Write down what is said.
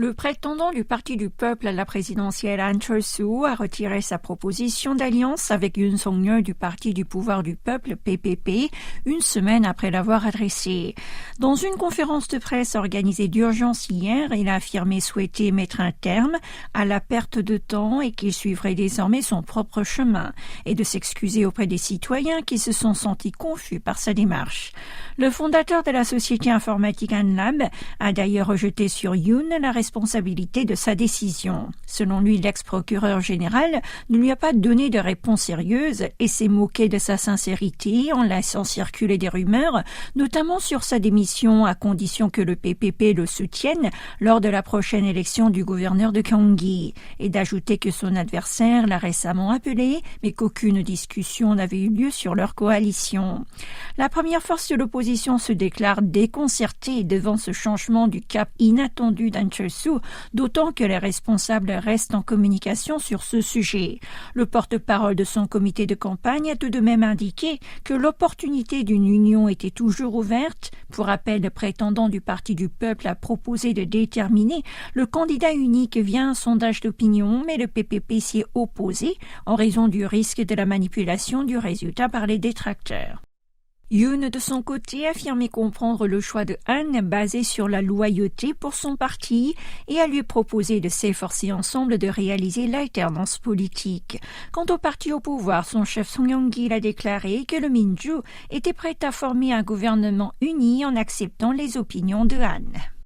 Le prétendant du Parti du Peuple à la présidentielle Han Cheol-soo a retiré sa proposition d'alliance avec Yoon Song-yeol du Parti du Pouvoir du Peuple, PPP, une semaine après l'avoir adressé. Dans une conférence de presse organisée d'urgence hier, il a affirmé souhaiter mettre un terme à la perte de temps et qu'il suivrait désormais son propre chemin et de s'excuser auprès des citoyens qui se sont sentis confus par sa démarche. Le fondateur de la société informatique Hanlab a d'ailleurs rejeté sur Yoon la responsabilité de sa décision. Selon lui, l'ex-procureur général ne lui a pas donné de réponse sérieuse et s'est moqué de sa sincérité en laissant circuler des rumeurs, notamment sur sa démission à condition que le PPP le soutienne lors de la prochaine élection du gouverneur de Gyeonggi, et d'ajouter que son adversaire l'a récemment appelé, mais qu'aucune discussion n'avait eu lieu sur leur coalition. La première force de l'opposition se déclare déconcertée devant ce changement du cap inattendu d'Han Cheol-soo, d'autant que les responsables restent en communication sur ce sujet. Le porte-parole de son comité de campagne a tout de même indiqué que l'opportunité d'une union était toujours ouverte. Pour rappel, le prétendant du Parti du Peuple a proposé de déterminer le candidat unique via un sondage d'opinion, mais le PPP s'y est opposé en raison du risque de la manipulation du résultat par les détracteurs. Yoon, de son côté, a affirmé comprendre le choix de Han basé sur la loyauté pour son parti et a lui proposé de s'efforcer ensemble de réaliser l'alternance politique. Quant au parti au pouvoir, son chef Song Yong-gil a déclaré que le Minju était prêt à former un gouvernement uni en acceptant les opinions de Han.